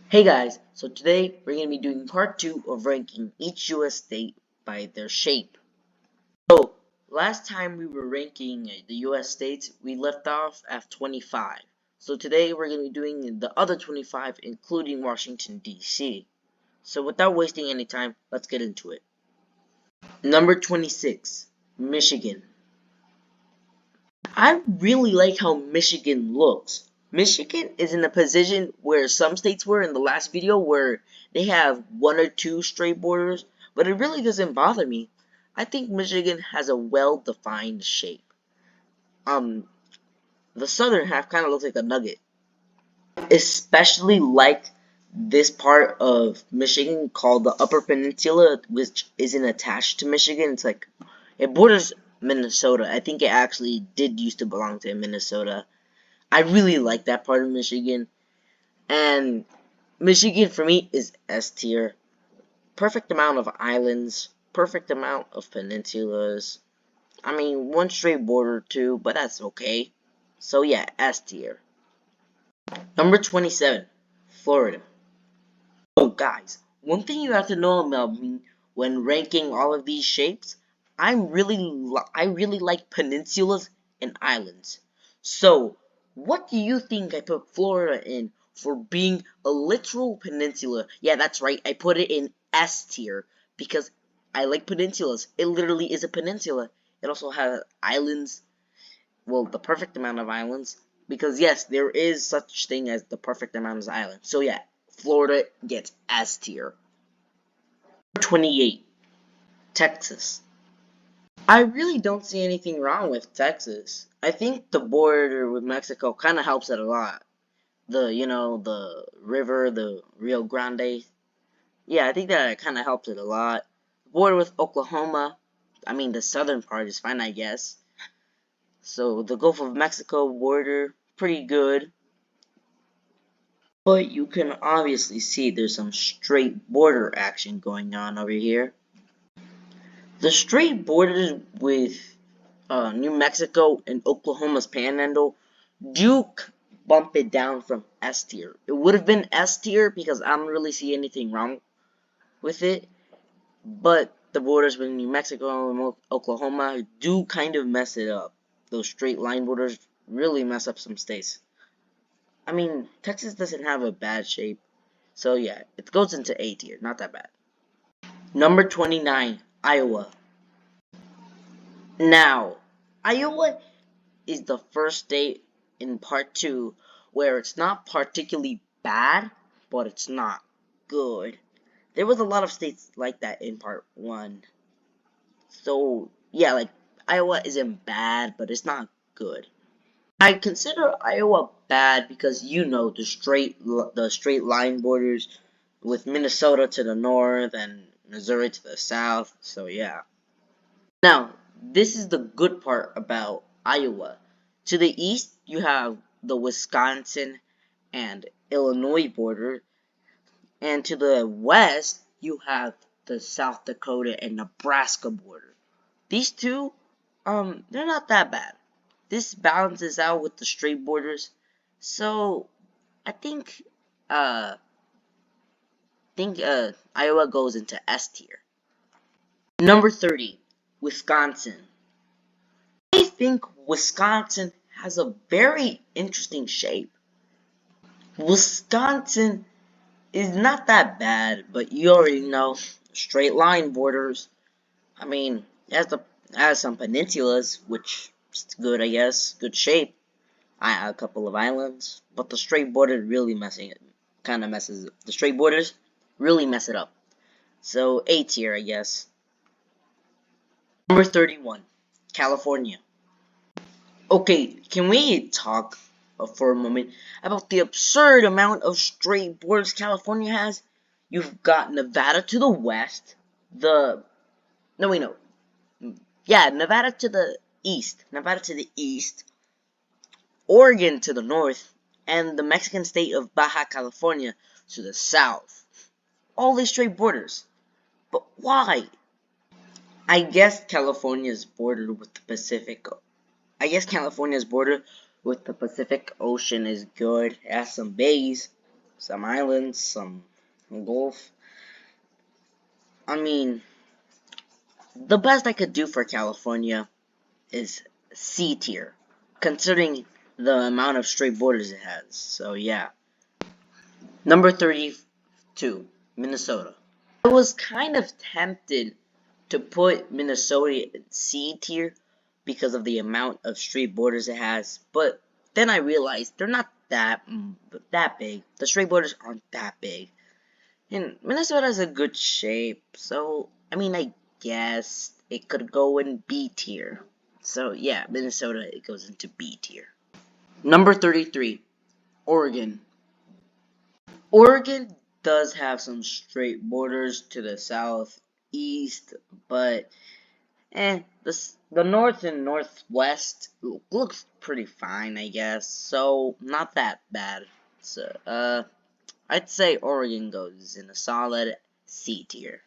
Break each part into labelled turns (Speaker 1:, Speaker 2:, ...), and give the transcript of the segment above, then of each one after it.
Speaker 1: Hey guys, so today we're going to be doing part 2 of ranking each US state by their shape. So, last time we were ranking the US states, we left off at 25. So today we're going to be doing the other 25, including Washington D.C. So without wasting any time, let's get into it. Number 26, Michigan. I really like how Michigan looks. Michigan is in a position where some states were in the last video where they have one or two straight borders, but it really doesn't bother me. I think Michigan has a well-defined shape. Um, the southern half kind of looks like a nugget. Especially like this part of Michigan called the Upper Peninsula, which isn't attached to Michigan. It's like, it borders Minnesota. I think it actually did used to belong to Minnesota. I really like that part of Michigan. And Michigan for me is S tier. Perfect amount of islands, perfect amount of peninsulas. I mean, one straight border too, but that's okay. So yeah, S tier. Number 27, Florida. Oh guys, one thing you have to know about me when ranking all of these shapes, I really like peninsulas and islands. So, what do you think I put Florida in for being a literal peninsula? Yeah, that's right, I put it in S tier because I like peninsulas. It literally is a peninsula. It also has islands, well, the perfect amount of islands, because yes, there is such thing as the perfect amount of islands. So yeah, Florida gets S tier. 28, Texas. I really don't see anything wrong with Texas. I think the border with Mexico kind of helps it a lot. The river, the Rio Grande. Yeah, I think that kind of helps it a lot. Border with Oklahoma. I mean, the southern part is fine, I guess. So the Gulf of Mexico border, pretty good. But you can obviously see there's some straight border action going on over here. The straight borders with New Mexico and Oklahoma's Panhandle do bump it down from S tier. It would have been S tier because I don't really see anything wrong with it, but the borders with New Mexico and Oklahoma do kind of mess it up. Those straight line borders really mess up some states. I mean, Texas doesn't have a bad shape, so yeah, it goes into A tier, not that bad. Number 29, Iowa. Now, Iowa is the first state in part 2 where it's not particularly bad, but it's not good. There was a lot of states like that in part 1. So, yeah, like, Iowa isn't bad, but it's not good. I consider Iowa bad because the straight line borders with Minnesota to the north and Missouri to the south. So yeah. Now, this is the good part about Iowa. To the east, you have the Wisconsin and Illinois border, and to the west, you have the South Dakota and Nebraska border. These two, they're not that bad. This balances out with the straight borders, so I think Iowa goes into S tier. Number 30, Wisconsin. I think Wisconsin has a very interesting shape. Wisconsin is not that bad, but you already know, straight line borders. I mean, it has some peninsulas, which is good, I guess, good shape. I have a couple of islands, but the straight border really messes the straight borders really mess it up. So A tier, I guess. Number 31, California. Okay, can we talk for a moment about the absurd amount of straight borders California has? You've got Nevada to the west, no wait, no, yeah, Nevada to the east, Oregon to the north, and the Mexican state of Baja California to the south. All these straight borders. But why? I guess California's bordered with the Pacific. I guess California's border with the Pacific Ocean is good. It has some bays. some islands, some Gulf. I mean, the best I could do for California is C tier, considering the amount of straight borders it has. So yeah. Number 32, Minnesota. I was kind of tempted to put Minnesota in C tier because of the amount of straight borders it has, but then I realized they're not that big. The straight borders aren't that big. And Minnesota has a good shape, so I mean, I guess it could go in B tier. So yeah, Minnesota, it goes into B tier. Number 33, Oregon. Oregon does have some straight borders to the southeast, but the north and northwest looks pretty fine, I guess. So not that bad. So I'd say Oregon goes in a solid C tier.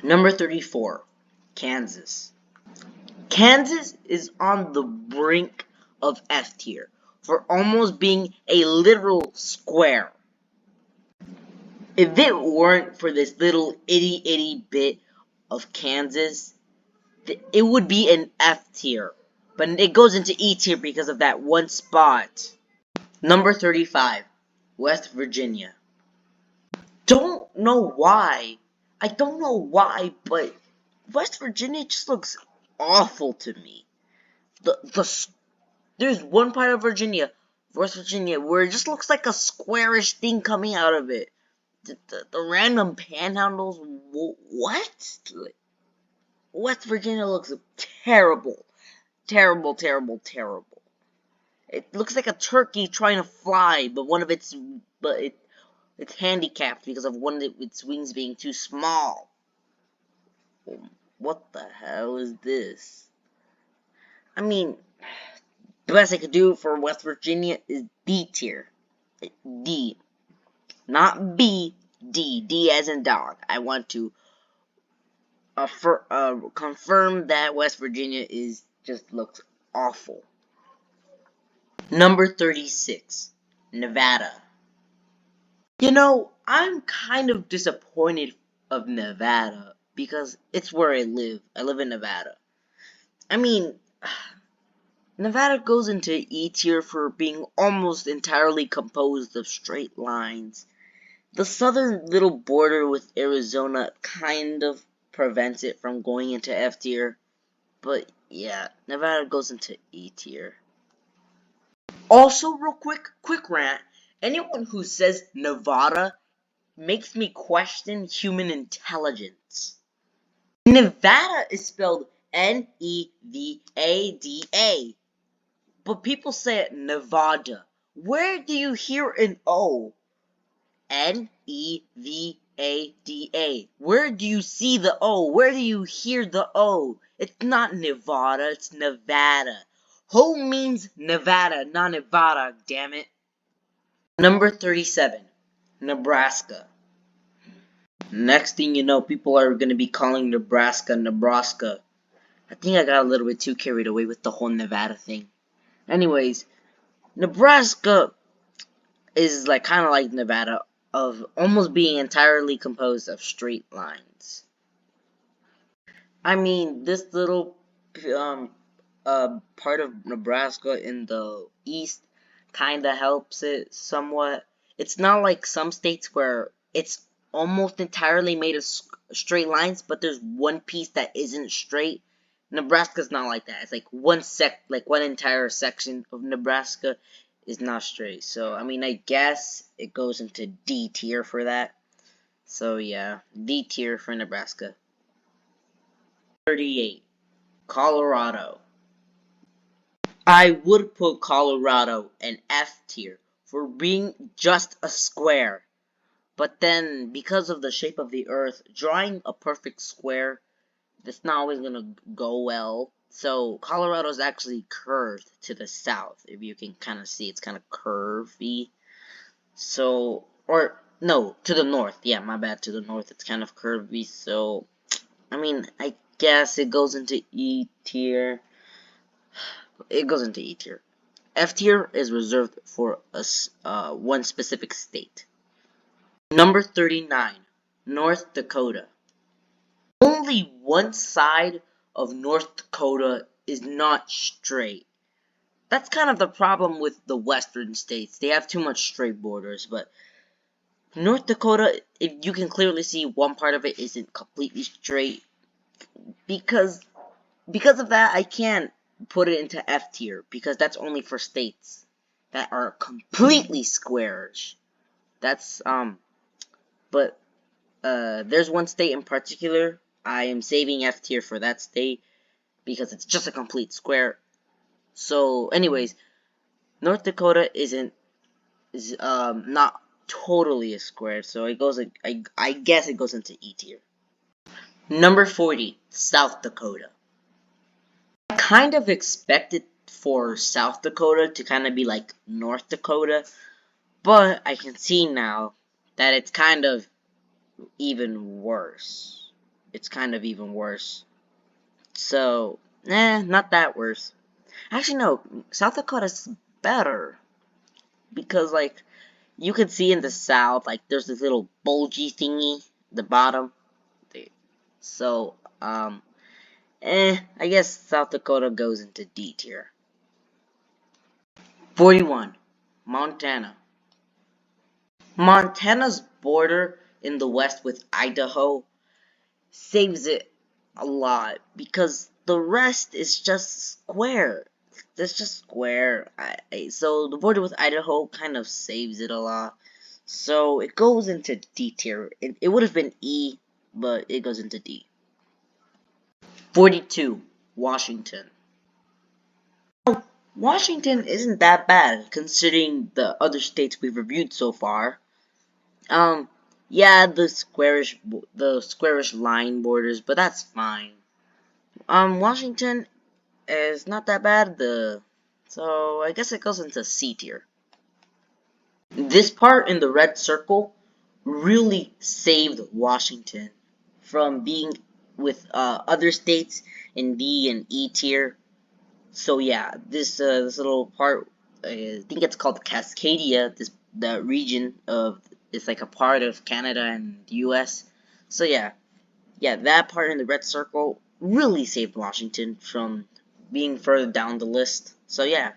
Speaker 1: Number 34, Kansas. Kansas is on the brink of F tier for almost being a literal square. If it weren't for this little itty bit of Kansas, it would be an F tier. But it goes into E tier because of that one spot. Number 35, West Virginia. Don't know why. I don't know why, but West Virginia just looks awful to me. There's one part of West Virginia, where it just looks like a squarish thing coming out of it. The random panhandles, what? West Virginia looks terrible. Terrible. It looks like a turkey trying to fly, but it's handicapped because of one of its wings being too small. What the hell is this? I mean, the best I could do for West Virginia is D tier. D. Not B. D. D as in dog. I want to confirm that West Virginia just looks awful. Number 36, Nevada. You know, I'm kind of disappointed of Nevada because it's where I live. I live in Nevada. I mean, Nevada goes into E tier for being almost entirely composed of straight lines. The southern little border with Arizona kind of prevents it from going into F tier. But yeah, Nevada goes into E tier. Also, real quick rant. Anyone who says Nevada makes me question human intelligence. Nevada is spelled Nevada, but people say it Nevada. Where do you hear an O? Nevada. Where do you see the O? Where do you hear the O? It's not Nevada, it's Nevada. Home means Nevada, not Nevada, damn it. Number 37, Nebraska. Next thing you know, people are going to be calling Nebraska. I think I got a little bit too carried away with the whole Nevada thing. Anyways, Nebraska is kind of like Nevada, of almost being entirely composed of straight lines. I mean, this little part of Nebraska in the east kind of helps it somewhat. It's not like some states where it's almost entirely made of straight lines, but there's one piece that isn't straight. Nebraska's not like that. It's like one entire section of Nebraska is not straight. So I mean, I guess it goes into D tier for that. So yeah, D tier for Nebraska. 38, Colorado. I would put Colorado in F tier for being just a square. But then, because of the shape of the earth, drawing a perfect square, that's not always gonna go well. So, Colorado's actually curved to the south. If you can kind of see, it's kind of curvy. So, or, no, to the north. Yeah, my bad, to the north, it's kind of curvy. So, I mean, I guess it goes into E tier. It goes into E tier. F tier is reserved for one specific state. Number 39, North Dakota. Only one side of North Dakota is not straight. That's kind of the problem with the western states. They have too much straight borders, but North Dakota, if you can clearly see one part of it isn't completely straight. Because of that, I can't put it into F tier, because that's only for states that are completely squarish. That's but there's one state in particular I am saving F tier for that state because it's just a complete square. So anyways, North Dakota is not totally a square, so it goes, I guess it goes into E tier. Number 40, South Dakota. I kind of expected for South Dakota to kind of be like North Dakota, but I can see now that it's kind of even worse. It's kind of even worse. So, not that worse. Actually, no, South Dakota's better. Because, like, you can see in the south, like, there's this little bulgy thingy, the bottom. So, I guess South Dakota goes into D tier. 41, Montana. Montana's border in the west with Idaho saves it a lot, because the rest is just square. It's just square. So the border with Idaho kind of saves it a lot. So it goes into D tier. It would have been E, but it goes into D. 42, Washington. Washington isn't that bad considering the other states we've reviewed so far. Yeah, the squarish line borders, but that's fine. Washington is not that bad. So I guess it goes into C tier. This part in the red circle really saved Washington from being with other states in D and E tier. So yeah, this little part, I think it's called Cascadia. The region of, it's like a part of Canada and the U.S. So yeah, that part in the red circle really saved Washington from being further down the list. So yeah,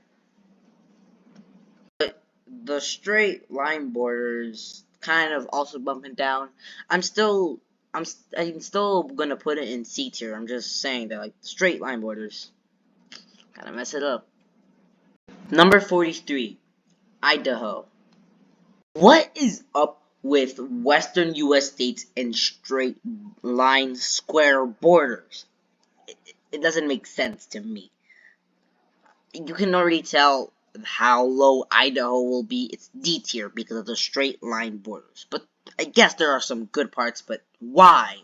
Speaker 1: but the straight line borders kind of also bumping down. I'm still gonna put it in C tier. I'm just saying that, like, straight line borders kind of mess it up. Number 43, Idaho. What is up with western US states and straight line square borders? It doesn't make sense to me. You can already tell how low Idaho will be. It's D tier because of the straight line borders. But I guess there are some good parts, but why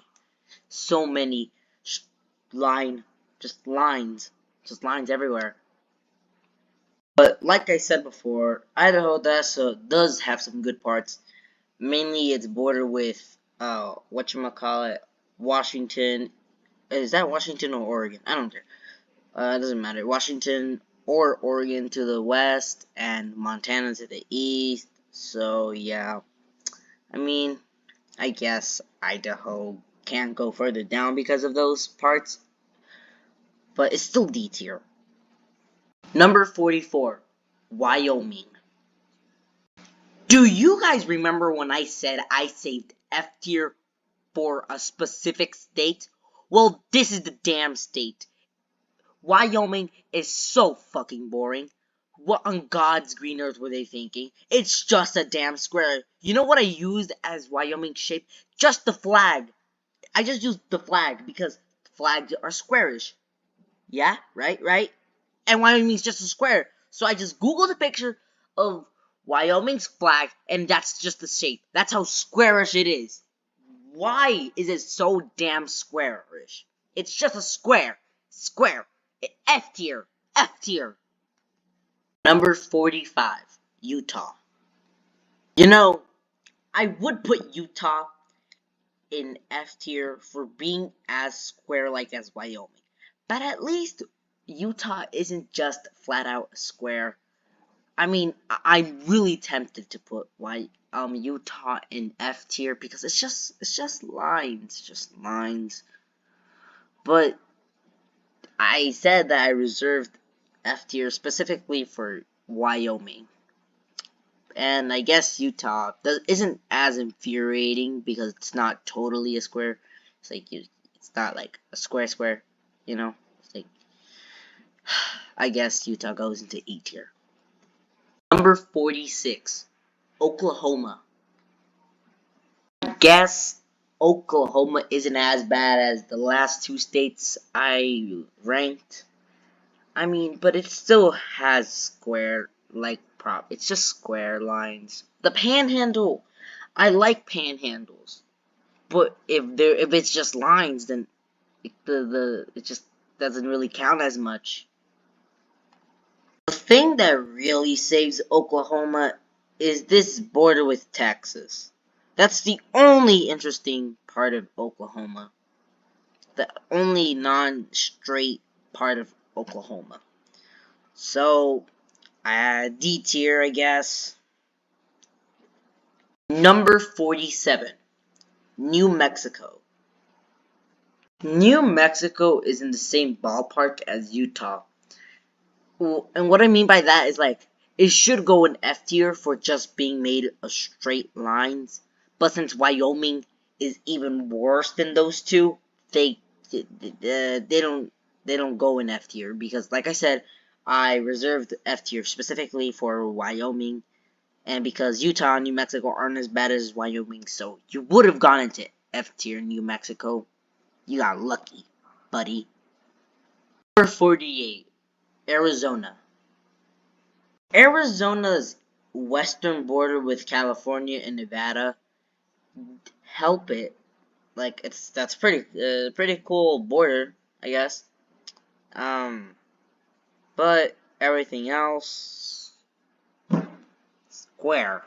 Speaker 1: so many just lines everywhere? But like I said before, Idaho does have some good parts. Mainly its border with whatchamacallit, Washington. Is that Washington or Oregon? I don't care. It doesn't matter. Washington or Oregon to the west and Montana to the east. So yeah, I mean, I guess Idaho can't go further down because of those parts, but it's still D tier. Number 44, Wyoming. Do you guys remember when I said I saved F tier for a specific state? Well, this is the damn state. Wyoming is so fucking boring. What on God's green earth were they thinking? It's just a damn square. You know what I used as Wyoming shape? Just the flag. I just used the flag because flags are squarish. Yeah, right? And Wyoming's just a square. So I just googled a picture of Wyoming's flag, and that's just the shape. That's how squarish it is. Why is it so damn squarish? It's just a square. Square. F tier. F tier. Number 45, Utah. You know, I would put Utah in F tier for being as square-like as Wyoming. But at least Utah isn't just flat out a square. I mean, I'm really tempted to put Utah in F tier because it's just lines. But I said that I reserved F tier specifically for Wyoming. And I guess Utah isn't as infuriating because it's not totally a square. It's like it's not like a square, you know? It's like, I guess Utah goes into E tier. Number 46, Oklahoma. Guess Oklahoma isn't as bad as the last two states I ranked. I mean, but it still has it's just square lines. The panhandle, I like panhandles, but if it's just lines, then it just doesn't really count as much. The thing that really saves Oklahoma is this border with Texas. That's the only interesting part of Oklahoma. The only non-straight part of Oklahoma. So, D tier, I guess. Number 47, New Mexico. New Mexico is in the same ballpark as Utah. And what I mean by that is, like, it should go in F tier for just being made of straight lines. But since Wyoming is even worse than those two, they don't go in F tier because, like I said, I reserved F tier specifically for Wyoming, and because Utah and New Mexico aren't as bad as Wyoming, so you would have gone into F tier New Mexico. You got lucky, buddy. Number 48, Arizona. Arizona's western border with California and Nevada help it. Like, that's pretty cool border, I guess. But everything else square.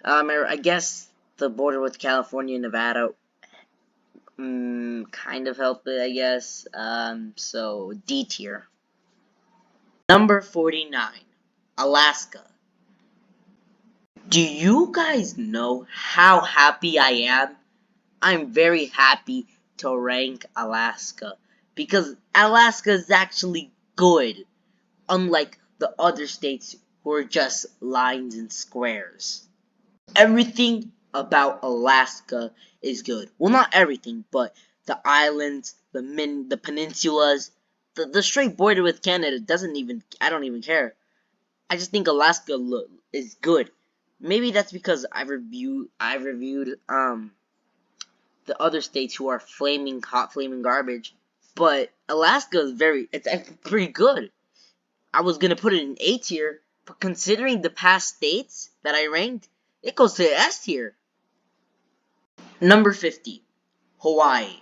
Speaker 1: I guess the border with California and Nevada kind of helped it, I guess. So D tier. Number 49, Alaska. Do you guys know how happy I am? I'm very happy to rank Alaska because Alaska is actually good, unlike the other states who are just lines and squares. Everything about Alaska is good. Well, not everything, but the islands, the peninsulas, the straight border with Canada I don't even care. I just think Alaska is good. Maybe that's because I reviewed the other states who are flaming garbage, but Alaska is it's actually pretty good. I was gonna put it in A tier, but considering the past states that I ranked, it goes to S tier. Number 50, Hawaii.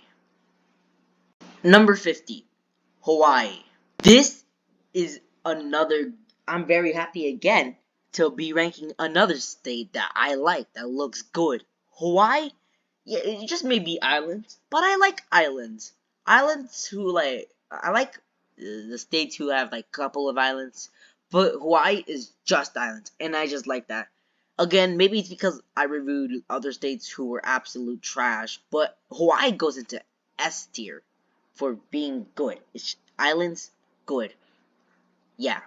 Speaker 1: Number 50, Hawaii. This is another. I'm very happy again to be ranking another state that I like, that looks good. Hawaii? Yeah, it just may be islands, but I like islands. I like the states who have like a couple of islands, but Hawaii is just islands, and I just like that. Again, maybe it's because I reviewed other states who were absolute trash, but Hawaii goes into S tier for being good. It's islands, good. Yeah.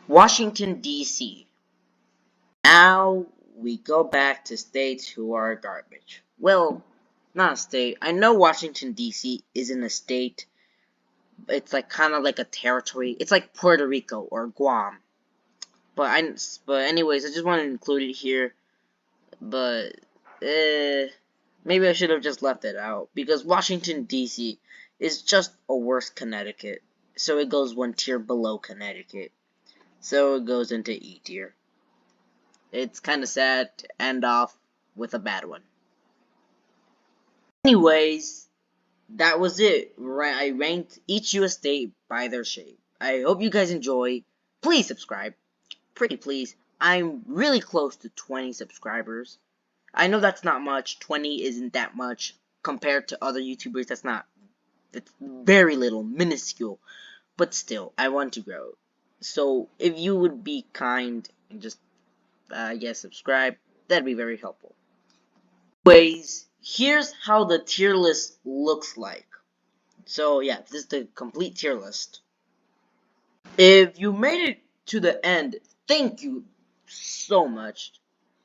Speaker 1: Washington D.C. Now we go back to states who are garbage. Well, not a state. I know Washington D.C. isn't a state. It's like kind of like a territory. It's like Puerto Rico or Guam. But anyways, I just want to include it here. But maybe I should have just left it out because Washington D.C. is just a worse Connecticut. So it goes one tier below Connecticut. So it goes into E tier. It's kind of sad to end off with a bad one. Anyways, that was it. I ranked each US state by their shape. I hope you guys enjoy. Please subscribe. Pretty please. I'm really close to 20 subscribers. I know that's not much. 20 isn't that much compared to other YouTubers. It's very little, minuscule. But still, I want to grow. So if you would be kind and just, subscribe, that'd be very helpful. Anyways, here's how the tier list looks like. So yeah, this is the complete tier list. If you made it to the end, thank you so much.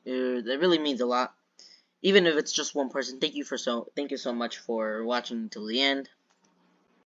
Speaker 1: That really means a lot. Even if it's just one person, thank you so much for watching till the end.